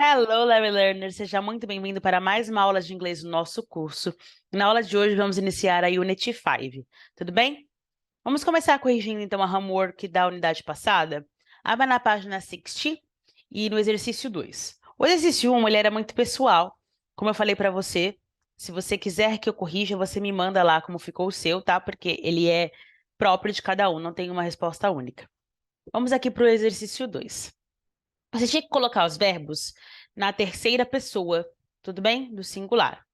Hello, Larry Learner! Seja muito bem-vindo para mais uma aula de inglês no nosso curso. Na aula de hoje, vamos iniciar a Unit 5, tudo bem? Vamos começar corrigindo, então, a homework da unidade passada. Abra na página 60 e no exercício 2. O exercício 1, ele era muito pessoal. Como eu falei para você, se você quiser que eu corrija, você me manda lá como ficou o seu, tá? Porque ele é próprio de cada um, não tem uma resposta única. Vamos aqui para o exercício 2. Você tinha que colocar os verbos na terceira pessoa, tudo bem? Do singular.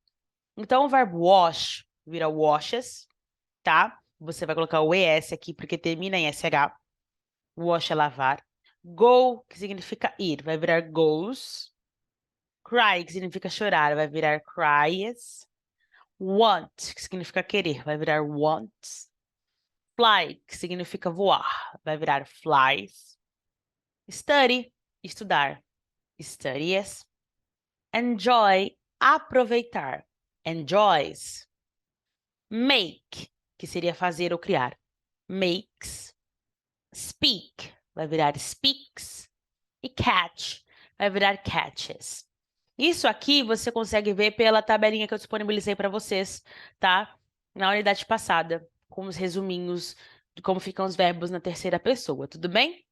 Então, o verbo wash vira washes, tá? Você vai colocar o ES aqui, porque termina em SH. Wash é lavar. Go, que significa ir, vai virar goes. Cry, que significa chorar, vai virar cries. Want, que significa querer, vai virar wants. Fly, que significa voar, vai virar flies. Study, estudar, studies. Enjoy, aproveitar. Enjoys. Make, que seria fazer ou criar. Makes. Speak, vai virar speaks. E catch, vai virar catches. Isso aqui você consegue ver pela tabelinha que eu disponibilizei para vocês, tá? Na unidade passada, com os resuminhos de como ficam os verbos na terceira pessoa, tudo bem?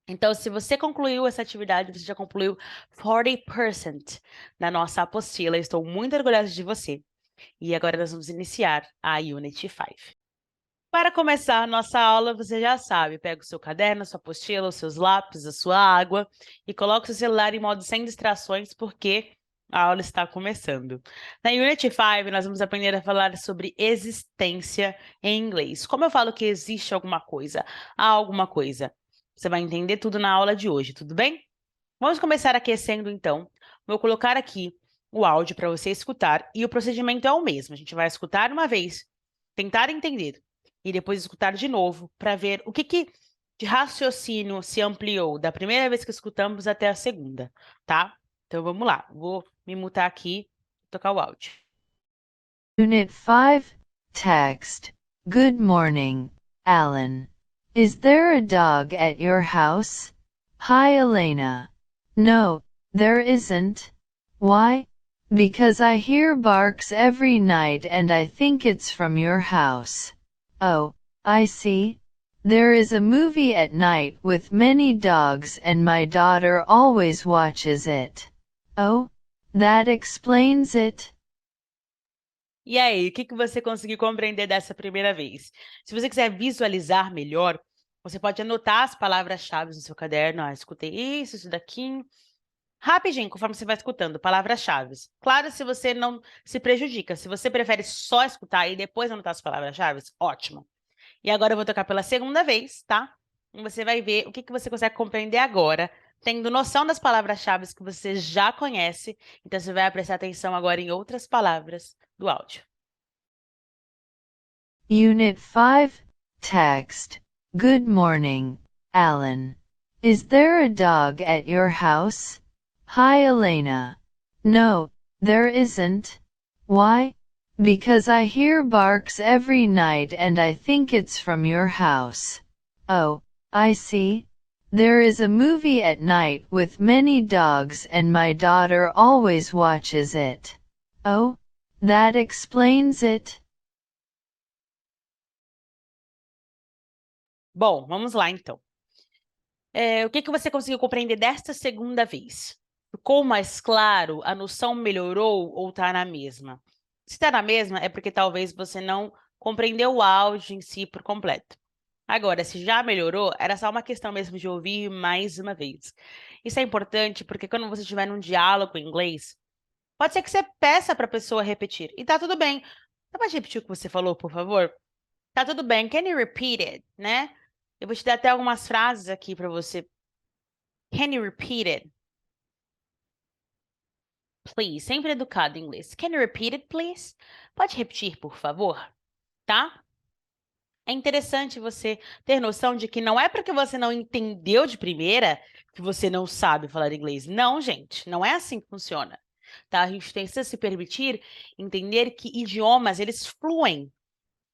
Então, se você concluiu essa atividade, você já concluiu 40% na nossa apostila. Eu estou muito orgulhosa de você. E agora nós vamos iniciar a Unit 5. Para começar a nossa aula, você já sabe, pega o seu caderno, a sua apostila, os seus lápis, a sua água e coloca o seu celular em modo sem distrações, porque a aula está começando. Na Unit 5, nós vamos aprender a falar sobre existência em inglês. Como eu falo que existe alguma coisa, há alguma coisa. Você vai entender tudo na aula de hoje, tudo bem? Vamos começar aquecendo, então. Vou colocar aqui o áudio para você escutar e o procedimento é o mesmo. A gente vai escutar uma vez, tentar entender e depois escutar de novo para ver o que de raciocínio se ampliou da primeira vez que escutamos até a segunda, tá? Então vamos lá. Vou me mutar aqui e tocar o áudio. Unit 5, Text. Good morning, Alan. Is there a dog at your house? Hi, Elena. No, there isn't. Why? Because I hear barks every night and I think it's from your house. Oh, I see. There is a movie at night with many dogs and my daughter always watches it. Oh, that explains it. E aí, o que você conseguiu compreender dessa primeira vez? Se você quiser visualizar melhor, você pode anotar as palavras-chave no seu caderno. Ah, escutei isso daqui. Rapidinho, conforme você vai escutando, palavras-chave. Claro, se você não se prejudica. Se você prefere só escutar e depois anotar as palavras-chave, ótimo. E agora eu vou tocar pela segunda vez, tá? E você vai ver o que você consegue compreender agora, tendo noção das palavras-chave que você já conhece. Então, você vai prestar atenção agora em outras palavras do áudio. Unit 5, Text. Good morning, Alan. Is there a dog at your house? Hi, Elena. No, there isn't. Why? Because I hear barks every night and I think it's from your house. Oh, I see. There is a movie at night with many dogs and my daughter always watches it. Oh, that explains it. Bom, vamos lá, então. O que você conseguiu compreender desta segunda vez? Ficou mais claro? A noção melhorou ou está na mesma? Se está na mesma, é porque talvez você não compreendeu o áudio em si por completo. Agora, se já melhorou, era só uma questão mesmo de ouvir mais uma vez. Isso é importante porque quando você estiver num diálogo em inglês, pode ser que você peça para a pessoa repetir. E tá tudo bem. Você pode repetir o que você falou, por favor? Tá tudo bem. Can you repeat it, né? Eu vou te dar até algumas frases aqui para você. Can you repeat it? Please. Sempre educado em inglês. Can you repeat it, please? Pode repetir, por favor? Tá? É interessante você ter noção de que não é porque você não entendeu de primeira que você não sabe falar inglês. Não, gente, não é assim que funciona. Tá? A gente tem que se permitir entender que idiomas, eles fluem.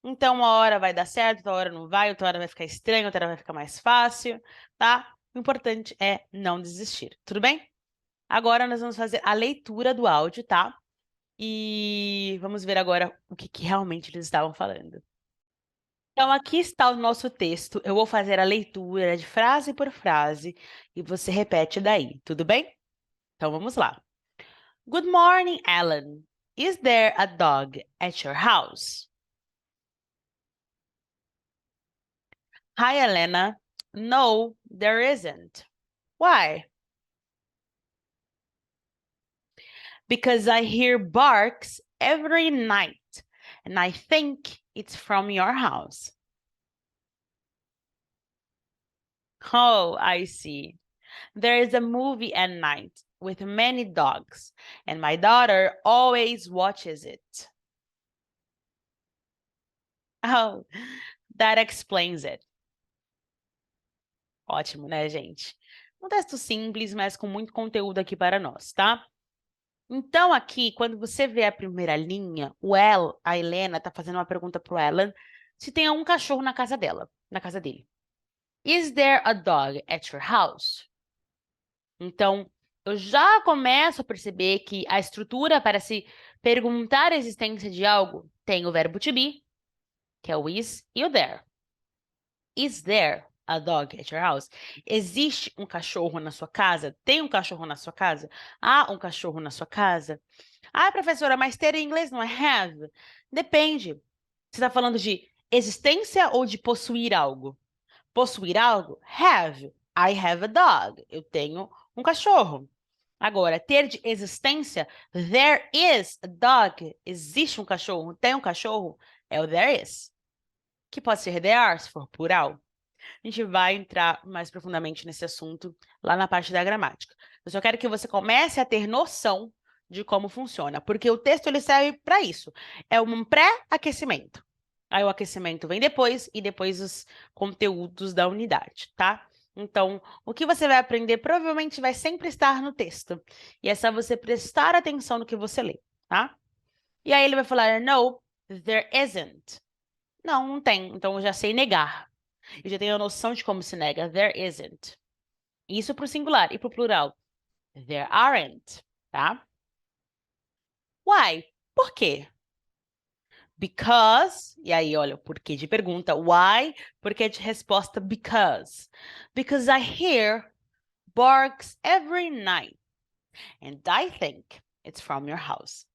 Então, uma hora vai dar certo, outra hora não vai, outra hora vai ficar estranho, outra hora vai ficar mais fácil, tá? O importante é não desistir, tudo bem? Agora nós vamos fazer a leitura do áudio, tá? E vamos ver agora o que realmente eles estavam falando. Então, aqui está o nosso texto. Eu vou fazer a leitura de frase por frase e você repete daí, tudo bem? Então, vamos lá. Good morning, Alan. Is there a dog at your house? Hi, Elena. No, there isn't. Why? Because I hear barks every night, and I think it's from your house. Oh, I see. There is a movie at night with many dogs, and my daughter always watches it. Oh, that explains it. Ótimo, né, gente? Um texto simples, mas com muito conteúdo aqui para nós, tá? Então, aqui, quando você vê a primeira linha, a Helena está fazendo uma pergunta para o Alan se tem um cachorro na casa dela, na casa dele. Is there a dog at your house? Então, eu já começo a perceber que a estrutura para se perguntar a existência de algo tem o verbo to be, que é o is, e o there. Is there a dog at your house? Existe um cachorro na sua casa? Tem um cachorro na sua casa? Há um cachorro na sua casa? Ah, professora, mas ter em inglês não é have? Depende. Você está falando de existência ou de possuir algo? Possuir algo? Have. I have a dog. Eu tenho um cachorro. Agora, ter de existência, there is a dog. Existe um cachorro, tem um cachorro, é o there is. Que pode ser there are, se for plural. A gente vai entrar mais profundamente nesse assunto lá na parte da gramática. Eu só quero que você comece a ter noção de como funciona, porque o texto ele serve para isso. É um pré-aquecimento. Aí o aquecimento vem depois e depois os conteúdos da unidade, tá? Então, o que você vai aprender provavelmente vai sempre estar no texto. E é só você prestar atenção no que você lê, tá? E aí ele vai falar, no, there isn't. Não, não tem. Então eu já sei negar. Eu já tenho a noção de como se nega. There isn't. Isso para o singular. E para o plural. There aren't. Tá? Why? Por quê? Because. E aí, olha, o porquê de pergunta. Why? Porquê de resposta. Because. Because I hear barks every night. And I think it's from your house.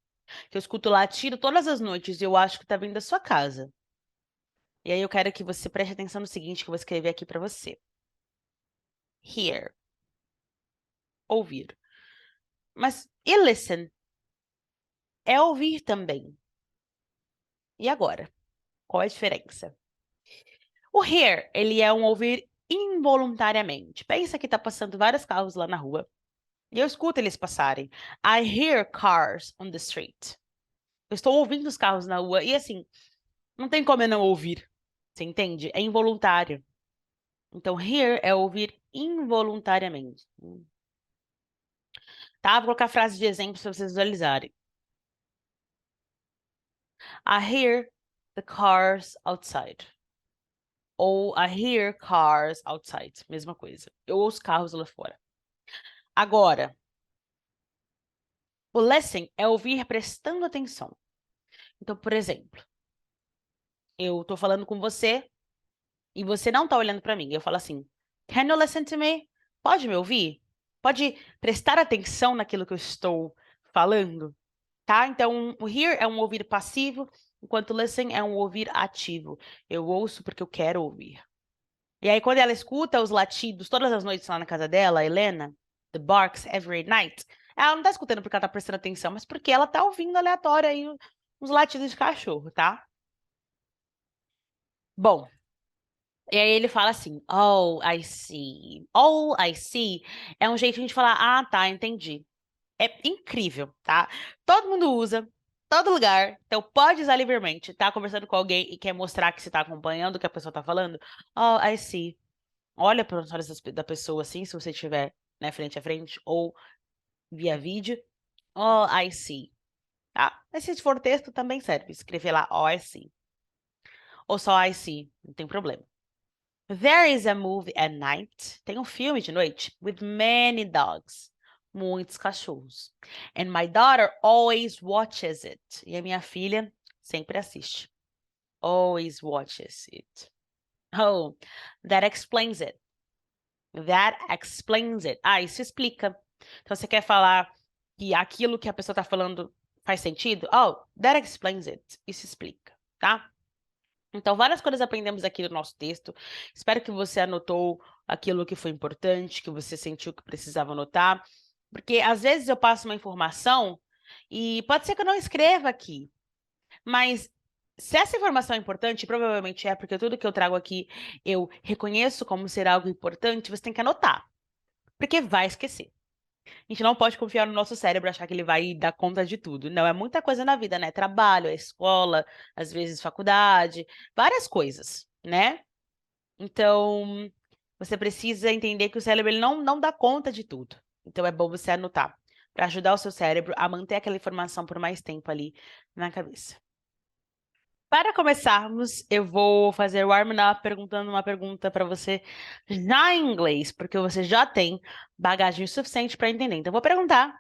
Que eu escuto latido todas as noites e eu acho que tá vindo da sua casa. E aí eu quero que você preste atenção no seguinte que eu vou escrever aqui para você. Hear. Ouvir. Mas e listen? É ouvir também. E agora? Qual é a diferença? O hear, ele é um ouvir involuntariamente. Pensa que tá passando vários carros lá na rua. E eu escuto eles passarem. I hear cars on the street. Eu estou ouvindo os carros na rua. E assim, não tem como eu não ouvir. Você entende? É involuntário. Então, hear é ouvir involuntariamente. Tá? Vou colocar frase de exemplo para vocês visualizarem. I hear the cars outside. Ou I hear cars outside. Mesma coisa. Eu ouço carros lá fora. Agora, o listen é ouvir prestando atenção. Então, por exemplo, eu tô falando com você e você não tá olhando para mim. Eu falo assim, can you listen to me? Pode me ouvir? Pode prestar atenção naquilo que eu estou falando? Tá? Então, o hear é um ouvir passivo, enquanto listen é um ouvir ativo. Eu ouço porque eu quero ouvir. E aí, quando ela escuta os latidos todas as noites lá na casa dela, a Helena, the barks every night, ela não tá escutando porque ela tá prestando atenção, mas porque ela tá ouvindo aleatório aí uns latidos de cachorro, tá? Bom, e aí ele fala assim, oh, I see. Oh, I see é um jeito de a gente falar, ah, tá, entendi. É incrível, tá? Todo mundo usa, todo lugar, então pode usar livremente. Tá conversando com alguém e quer mostrar que você tá acompanhando o que a pessoa tá falando? Oh, I see. Olha para os olhos da pessoa assim, se você estiver, né, frente a frente ou via vídeo. Oh, I see. Tá? Mas se for texto, também serve. Escrever lá, oh, I see. Ou só I see, não tem problema. There is a movie at night. Tem um filme de noite with many dogs. muitos cachorros. And my daughter always watches it. E a minha filha sempre assiste. Always watches it. Oh, that explains it. That explains it. Ah, isso explica. Então, você quer falar que aquilo que a pessoa está falando faz sentido? Oh, that explains it. Isso explica, tá? Então, várias coisas aprendemos aqui no nosso texto. Espero que você anotou aquilo que foi importante, que você sentiu que precisava anotar. Porque, às vezes, eu passo uma informação e pode ser que eu não escreva aqui. Mas, se essa informação é importante, provavelmente é porque tudo que eu trago aqui eu reconheço como ser algo importante, você tem que anotar. Porque vai esquecer. A gente não pode confiar no nosso cérebro, achar que ele vai dar conta de tudo. Não, é muita coisa na vida, né? Trabalho, é escola, às vezes faculdade, várias coisas, né? Então, você precisa entender que o cérebro ele não dá conta de tudo. Então, é bom você anotar, para ajudar o seu cérebro a manter aquela informação por mais tempo ali na cabeça. Para começarmos, eu vou fazer o warm up perguntando uma pergunta para você já em inglês, porque você já tem bagagem suficiente para entender. Então, eu vou perguntar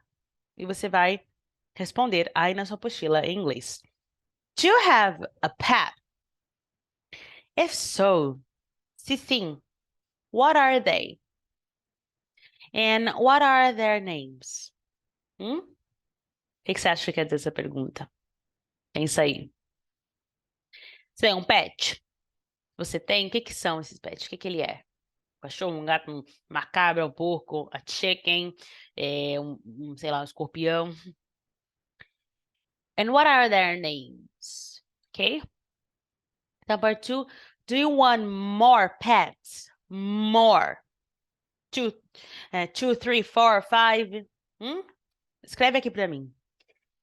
e você vai responder aí na sua apostila em inglês. Do you have a pet? If so, se sim, what are they? And what are their names? O que você acha que quer dizer essa pergunta? Pensa aí. Você tem um pet? Você tem? O que que são esses pets? O que que ele é? Um cachorro, um gato, uma cabra, um porco, a chicken, sei lá, um escorpião. And what are their names? Okay? Number 2, do you want more pets? More. 2, 3, 4, 5. Escreve aqui para mim.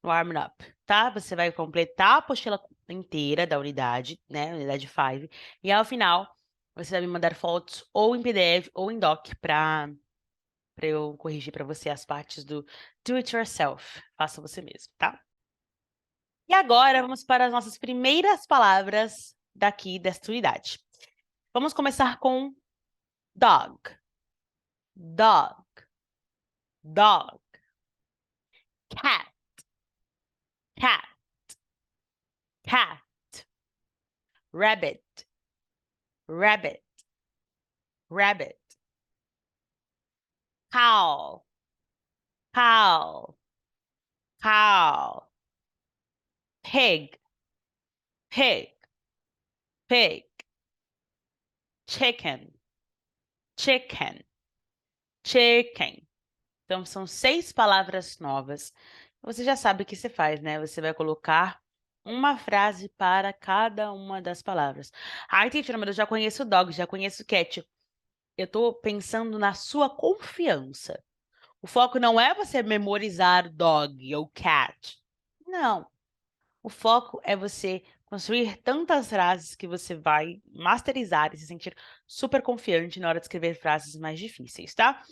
Warm up, tá? Você vai completar a apostila inteira da unidade, né? Unidade 5. E ao final, você vai me mandar fotos ou em PDF ou em doc para eu corrigir para você as partes do do it yourself. Faça você mesmo, tá? E agora vamos para as nossas primeiras palavras daqui desta unidade. Vamos começar com dog. Dog. Dog. Cat. Cat. Cat. Rabbit. Rabbit. Rabbit. Cow. Cow. Cow. Pig. Pig. Pig. Chicken. Chicken. Chicken. Então, são 6 palavras novas. Você já sabe o que você faz, né? Você vai colocar uma frase para cada uma das palavras. Ai, teacher, mas eu já conheço dog, já conheço cat. Eu estou pensando na sua confiança. O foco não é você memorizar dog ou cat. Não. O foco é você construir tantas frases que você vai masterizar e se sentir super confiante na hora de escrever frases mais difíceis, tá?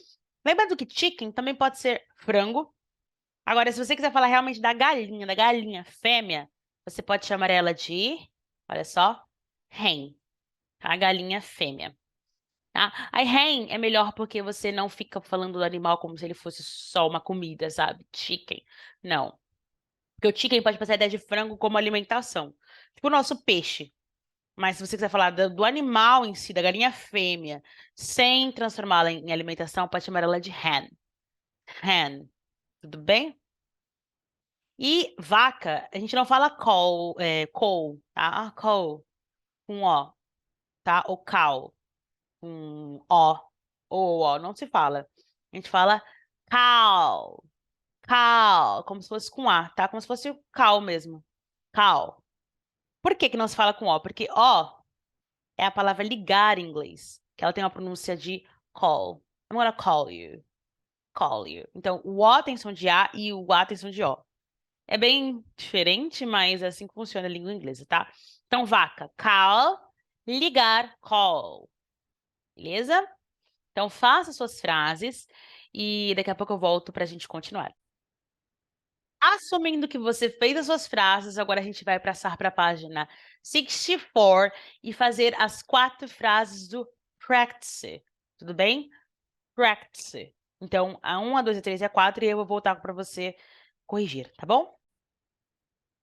Lembrando que chicken também pode ser frango. Agora, se você quiser falar realmente da galinha fêmea, você pode chamar ela de, olha só, hen, a galinha fêmea. Tá? A hen é melhor porque você não fica falando do animal como se ele fosse só uma comida, sabe? Chicken. Não. Porque o chicken pode passar a ideia de frango como alimentação. Tipo o nosso peixe. Mas se você quiser falar do animal em si, da galinha fêmea, sem transformá-la em alimentação, pode chamar ela de hen. Hen. Tudo bem? E vaca, a gente não fala cow, tá? Cow, com O, tá? Ou cow, com O, ou O, não se fala. A gente fala cow, cow, como se fosse com A, tá? Como se fosse o cow mesmo, cow. Por que que não se fala com O? Porque O é a palavra ligar em inglês, que ela tem uma pronúncia de call. I'm gonna call you, call you. Então, o O tem som de A e o A tem som de O. É bem diferente, mas é assim que funciona a língua inglesa, tá? Então, vaca, call, ligar, call. Beleza? Então, faça suas frases e daqui a pouco eu volto para a gente continuar. Assumindo que você fez as suas frases, agora a gente vai passar para a página 64 e fazer as 4 frases do practice. Tudo bem? Practice. Então, a 1, a 2, a 3 e a 4, e eu vou voltar para você corrigir, tá bom?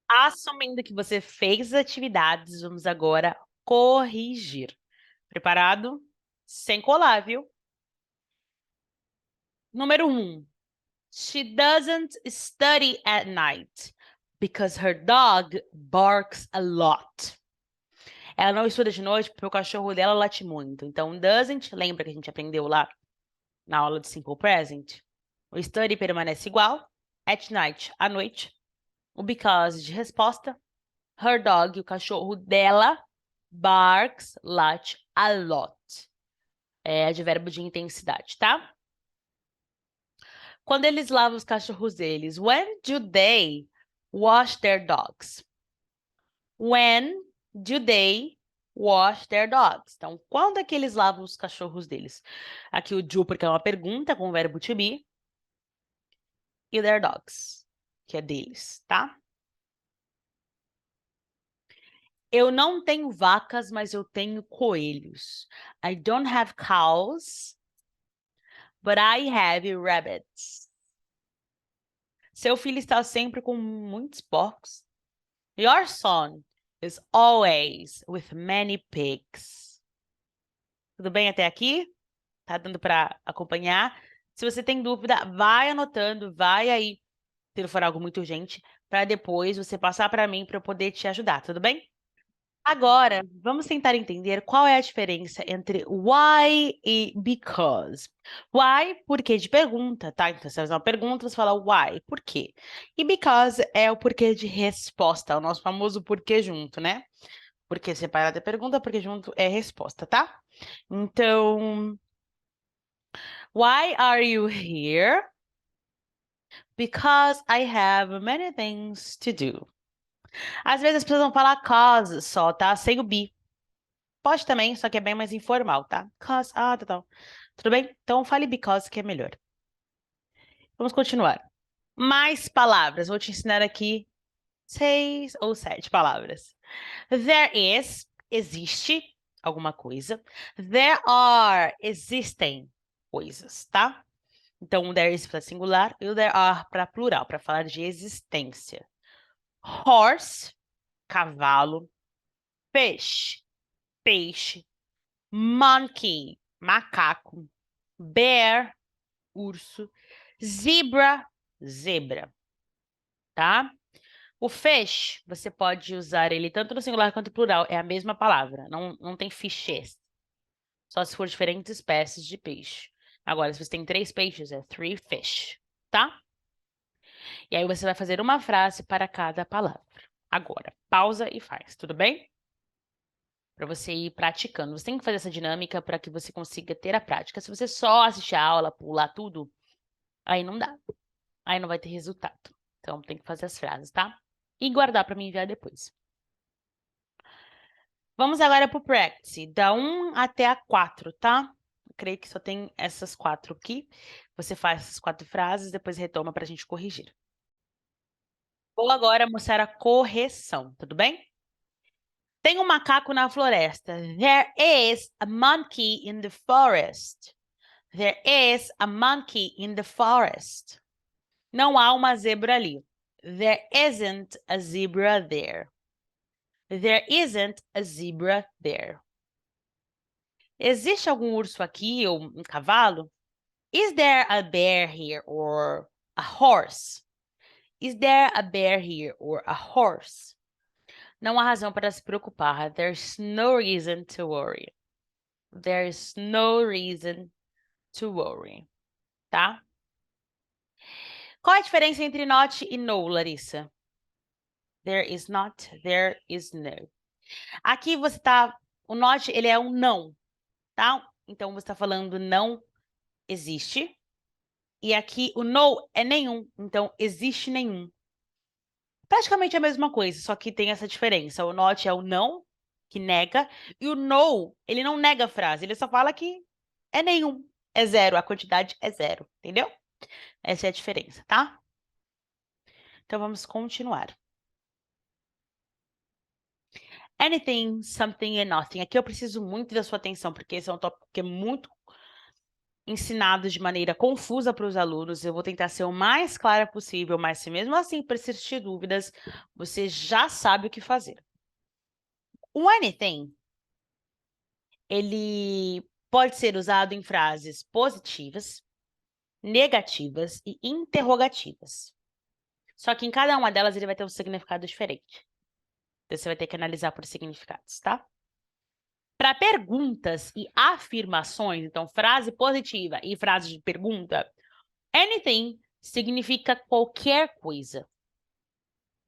Assumindo que você fez as atividades, vamos agora corrigir. Preparado? Sem colar, viu? Número 1. She doesn't study at night because her dog barks a lot. Ela não estuda de noite porque o cachorro dela late muito. Então, doesn't, lembra que a gente aprendeu lá na aula de Simple Present? O study permanece igual. At night, à noite. O because de resposta. Her dog, o cachorro dela, barks, late a lot. É advérbio de intensidade, tá? Quando eles lavam os cachorros deles, when do they wash their dogs? When do they wash their dogs? Então, quando é que eles lavam os cachorros deles? Aqui o do, porque é uma pergunta com o verbo to be. E their dogs, que é deles, tá? Eu não tenho vacas, mas eu tenho coelhos. I don't have cows, but I have rabbits. Seu filho está sempre com muitos porcos. Your son is always with many pigs. Tudo bem até aqui? Tá dando para acompanhar? Se você tem dúvida, vai anotando, vai aí, se for algo muito urgente, para depois você passar para mim para eu poder te ajudar, tudo bem? Agora, vamos tentar entender qual é a diferença entre why e because. Why, porquê de pergunta, tá? Então, se você fazer uma pergunta, você fala why, por quê? E because é o porquê de resposta, o nosso famoso porquê junto, né? Porquê separado é pergunta, porquê junto é resposta, tá? Então, why are you here? Because I have many things to do. Às vezes as pessoas vão falar cause só, tá? Sem o be. Pode também, só que é bem mais informal, tá? Cause, tá. Tudo bem? Então fale because, que é melhor. Vamos continuar. Mais palavras. Vou te ensinar aqui 6 ou 7 palavras. There is, existe alguma coisa. There are, existem coisas, tá? Então, o there is para singular e o there are para plural, para falar de existência. Horse, cavalo. Fish, peixe. Monkey, macaco. Bear, urso. Zebra, zebra, tá? O fish, você pode usar ele tanto no singular quanto no plural, é a mesma palavra, não tem fishes. Só se for diferentes espécies de peixe. Agora, se você tem 3 peixes, é 3 fish, tá? E aí você vai fazer uma frase para cada palavra. Agora, pausa e faz, tudo bem? Para você ir praticando. Você tem que fazer essa dinâmica para que você consiga ter a prática. Se você só assistir a aula, pular tudo, aí não dá. Aí não vai ter resultado. Então, tem que fazer as frases, tá? E guardar para me enviar depois. Vamos agora para o practice. Da 1 até a 4, tá? Eu creio que só tem essas 4 aqui. Você faz essas 4 frases, depois retoma para a gente corrigir. Vou agora mostrar a correção, tudo bem? Tem um macaco na floresta. There is a monkey in the forest. There is a monkey in the forest. Não há uma zebra ali. There isn't a zebra there. There isn't a zebra there. Existe algum urso aqui ou um cavalo? Is there a bear here or a horse? Is there a bear here or a horse? Não há razão para se preocupar. There's no reason to worry. There's no reason to worry. Tá? Qual é a diferença entre not e no, Larissa? There is not, there is no. Aqui você tá... O not, ele é um não, tá? Então, você está falando não existe. E aqui o no é nenhum. Então, existe nenhum. Praticamente a mesma coisa, só que tem essa diferença. O not é o não, que nega. E o no, ele não nega a frase. Ele só fala que é nenhum. É zero. A quantidade é zero. Entendeu? Essa é a diferença, tá? Então, vamos continuar. Anything, something and nothing. Aqui eu preciso muito da sua atenção, porque esse é um tópico que é muito ensinado de maneira confusa para os alunos. Eu vou tentar ser o mais clara possível, mas se mesmo assim persistir dúvidas, você já sabe o que fazer. O anything, ele pode ser usado em frases positivas, negativas e interrogativas. Só que em cada uma delas ele vai ter um significado diferente. Então você vai ter que analisar por significados, tá? Para perguntas e afirmações, então frase positiva e frase de pergunta, anything significa qualquer coisa.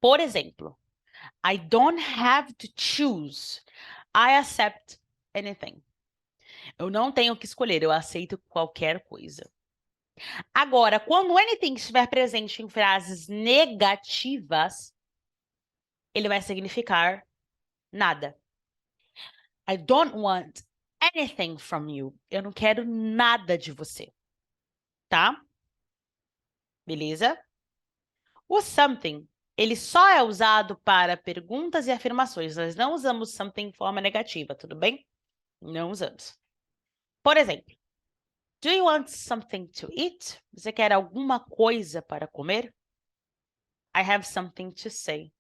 Por exemplo, I don't have to choose. I accept anything. Eu não tenho que escolher, eu aceito qualquer coisa. Agora, quando anything estiver presente em frases negativas, ele vai significar nada. I don't want anything from you. Eu não quero nada de você. Tá? Beleza? O something, ele só é usado para perguntas e afirmações. Nós não usamos something em forma negativa, tudo bem? Não usamos. Por exemplo, do you want something to eat? Você quer alguma coisa para comer? I have something to say.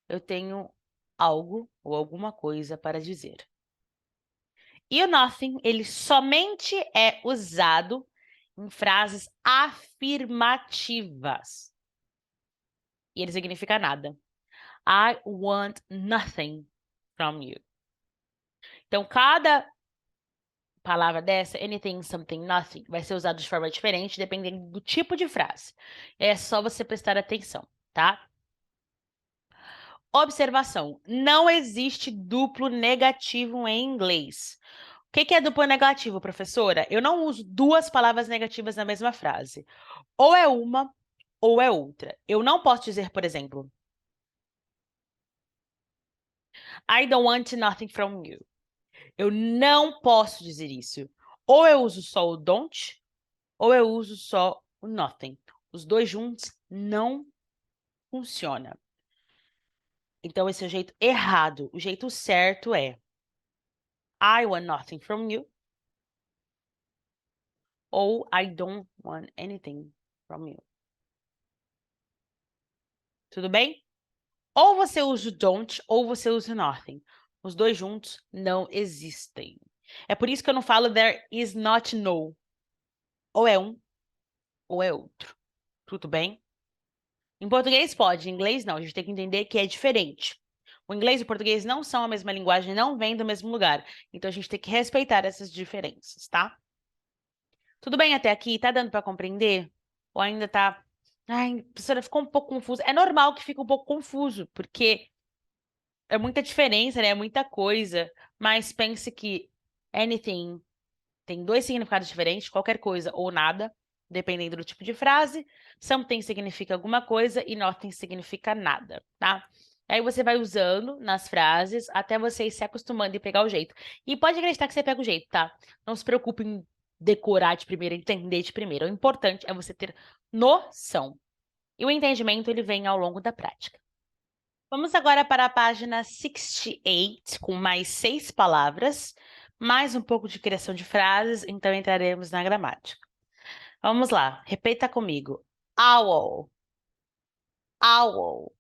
Eu tenho algo ou alguma coisa para dizer. E o nothing, ele somente é usado em frases afirmativas. E ele significa nada. I want nothing from you. Então, cada palavra dessa, anything, something, nothing, vai ser usado de forma diferente, dependendo do tipo de frase. É só você prestar atenção, tá? Observação: não existe duplo negativo em inglês. O que é duplo negativo, professora? Eu não uso duas palavras negativas na mesma frase. Ou é uma, ou é outra. Eu não posso dizer, por exemplo, I don't want nothing from you. Eu não posso dizer isso. Ou eu uso só o don't, ou eu uso só o nothing. Os dois juntos não funciona. Então, esse é o jeito errado. O jeito certo é I want nothing from you. Ou I don't want anything from you. Tudo bem? Ou você usa o don't, ou você usa o nothing. Os dois juntos não existem. É por isso que eu não falo there is not no. Ou é um, ou é outro. Tudo bem? Em português pode, em inglês não. A gente tem que entender que é diferente. O inglês e o português não são a mesma linguagem, não vêm do mesmo lugar. Então a gente tem que respeitar essas diferenças, tá? Tudo bem até aqui? Tá dando para compreender? Ou ainda tá... Ai, professora, ficou um pouco confuso. É normal que fique um pouco confuso, porque é muita diferença, né? É muita coisa. Mas pense que anything tem dois significados diferentes, qualquer coisa ou nada, dependendo do tipo de frase. Something significa alguma coisa e nothing significa nada, tá? Aí você vai usando nas frases até você ir se acostumando e pegar o jeito. E pode acreditar que você pega o jeito, tá? Não se preocupe em decorar de primeira, entender de primeira. O importante é você ter noção. E o entendimento, ele vem ao longo da prática. Vamos agora para a página 68, com mais 6 palavras, mais um pouco de criação de frases, então entraremos na gramática. Vamos lá, repita comigo. Owl, owl,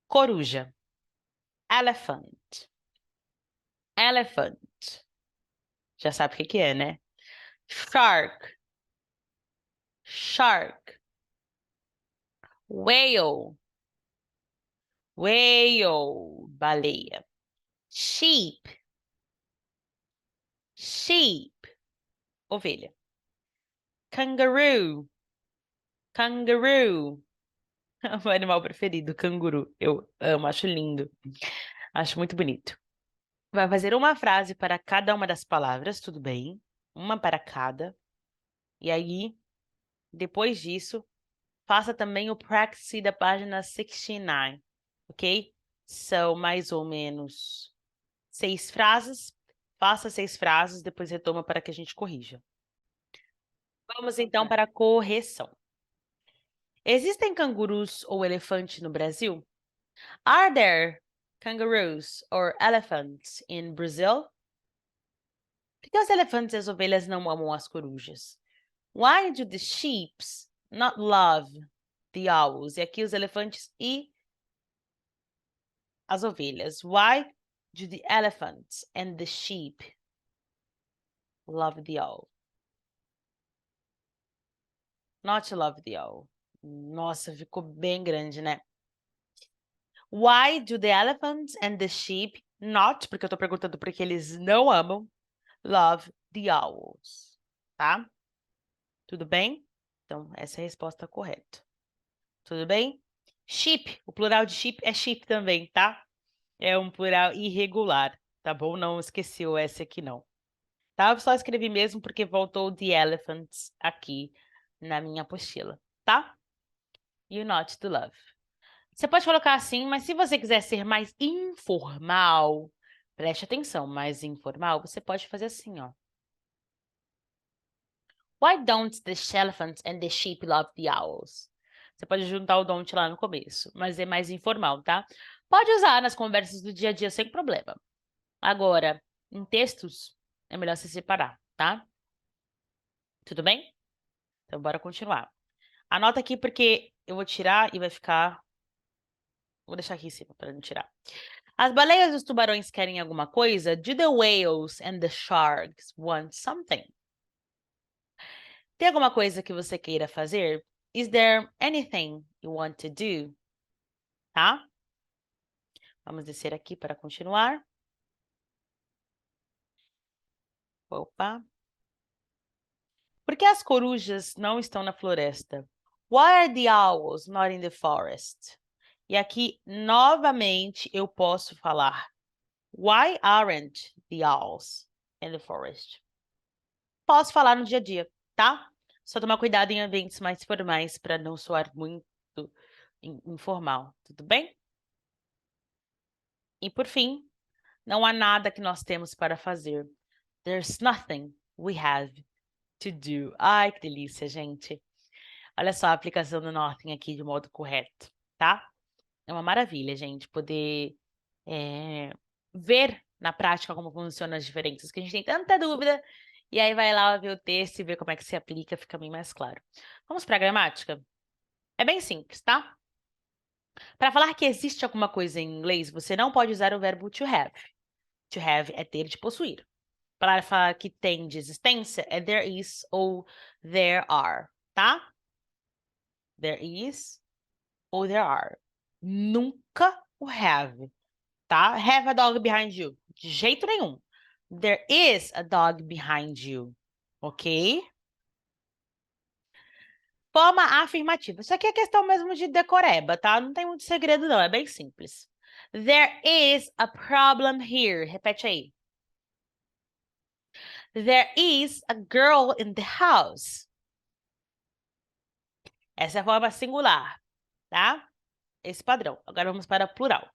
coruja. Elephant, elephant. Já sabe o que é, né? Shark, shark. Whale, whale, baleia. Sheep, sheep, ovelha. Kangaroo, kangaroo. O meu animal preferido, canguru. Eu amo, acho lindo. Acho muito bonito. Vai fazer uma frase para cada uma das palavras, tudo bem? Uma para cada. E aí, depois disso, faça também o practice da página 69, ok? São mais ou menos 6 frases. Faça 6 frases, depois retoma para que a gente corrija. Vamos então para a correção. Existem cangurus ou elefantes no Brasil? Are there kangaroos or elephants in Brazil? Por que os elefantes e as ovelhas não amam as corujas? Why do the sheep not love the owls? E aqui os elefantes e as ovelhas. Why do the elephants and the sheep love the owl? Not love the owl. Nossa, ficou bem grande, né? Why do the elephants and the sheep not, porque eu tô perguntando porque eles não amam, love the owls, tá? Tudo bem? Então, essa é a resposta correta. Tudo bem? Sheep, o plural de sheep é sheep também, tá? É um plural irregular, tá bom? Não esqueci o S aqui, não. Tá? Eu só escrevi mesmo porque voltou the elephants aqui na minha apostila, tá? You not to love. Você pode colocar assim, mas se você quiser ser mais informal, preste atenção, mais informal, você pode fazer assim, ó. Why don't the elephants and the sheep love the owls? Você pode juntar o don't lá no começo, mas é mais informal, tá? Pode usar nas conversas do dia a dia sem problema. Agora, em textos, é melhor se separar, tá? Tudo bem? Então, bora continuar. Anota aqui porque eu vou tirar e vai ficar... Vou deixar aqui em cima para não tirar. As baleias e os tubarões querem alguma coisa? Do the whales and the sharks want something? Tem alguma coisa que você queira fazer? Is there anything you want to do? Tá? Vamos descer aqui para continuar. Opa. Por que as corujas não estão na floresta? Why are the owls not in the forest? E aqui, novamente, eu posso falar why aren't the owls in the forest? Posso falar no dia a dia, tá? Só tomar cuidado em ambientes mais formais para não soar muito informal, tudo bem? E por fim, não há nada que nós temos para fazer. There's nothing we have to do. Ai, que delícia, gente. Olha só a aplicação do nothing aqui de modo correto, tá? É uma maravilha, gente, poder ver na prática como funcionam as diferenças, que a gente tem tanta dúvida, e aí vai lá ver o texto e ver como é que se aplica, fica bem mais claro. Vamos para a gramática? É bem simples, tá? Para falar que existe alguma coisa em inglês, você não pode usar o verbo to have. To have é ter, de possuir. Para falar que tem de existência, é there is ou there are, tá? There is ou there are. Nunca o have, tá? Have a dog behind you. De jeito nenhum. There is a dog behind you, ok? Forma afirmativa. Isso aqui é questão mesmo de decoreba, tá? Não tem muito segredo, não. É bem simples. There is a problem here. Repete aí. There is a girl in the house. Essa é a forma singular, tá? Esse padrão. Agora vamos para plural.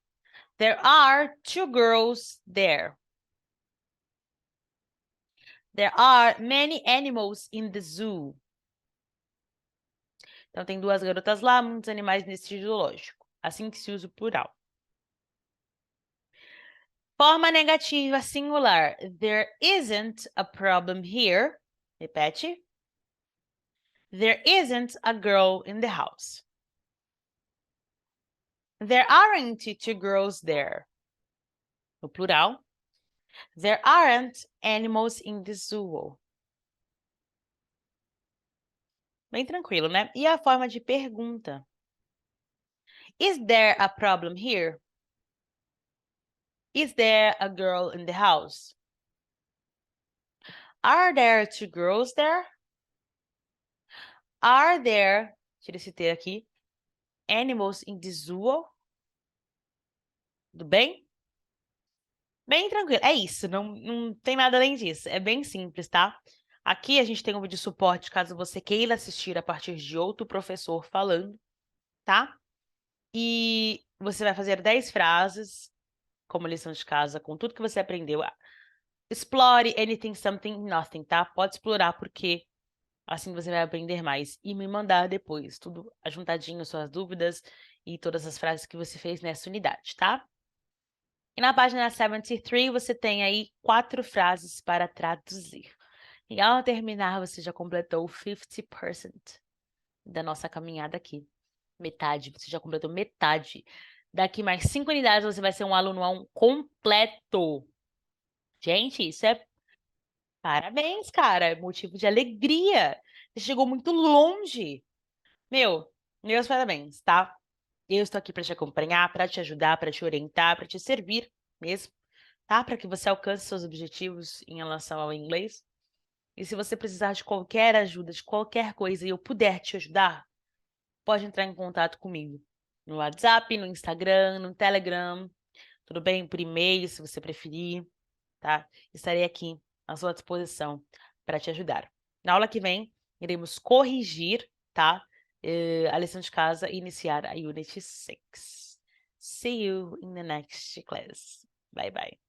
There are two girls there. There are many animals in the zoo. Então, tem duas garotas lá, muitos animais nesse zoológico. Assim que se usa o plural. Forma negativa singular. There isn't a problem here. Repete. There isn't a girl in the house. There aren't two girls there. No plural. There aren't animals in the zoo. Bem tranquilo, né? E a forma de pergunta. Is there a problem here? Is there a girl in the house? Are there two girls there? Are there, tira esse T aqui, animals in the zoo? Tudo bem? Bem tranquilo. É isso, não tem nada além disso. É bem simples, tá? Aqui a gente tem um vídeo de suporte caso você queira assistir a partir de outro professor falando, tá? E você vai fazer 10 frases como lição de casa, com tudo que você aprendeu. Explore anything, something, nothing, tá? Pode explorar, porque assim você vai aprender mais. E me mandar depois, tudo ajuntadinho, suas dúvidas e todas as frases que você fez nessa unidade, tá? E na página 73, você tem aí 4 frases para traduzir. E ao terminar, você já completou 50% da nossa caminhada aqui. Metade, você já completou metade. Daqui mais 5 unidades, você vai ser um aluno A1 completo. Gente, isso é parabéns, cara. É motivo de alegria. Você chegou muito longe. Meus parabéns, tá? Eu estou aqui para te acompanhar, para te ajudar, para te orientar, para te servir mesmo, tá? Para que você alcance seus objetivos em relação ao inglês. E se você precisar de qualquer ajuda, de qualquer coisa e eu puder te ajudar, pode entrar em contato comigo no WhatsApp, no Instagram, no Telegram, tudo bem? Por e-mail, se você preferir, tá? Estarei aqui à sua disposição para te ajudar. Na aula que vem, iremos corrigir, tá? A lição de casa e iniciar a Unit 6. See you in the next class. Bye, bye.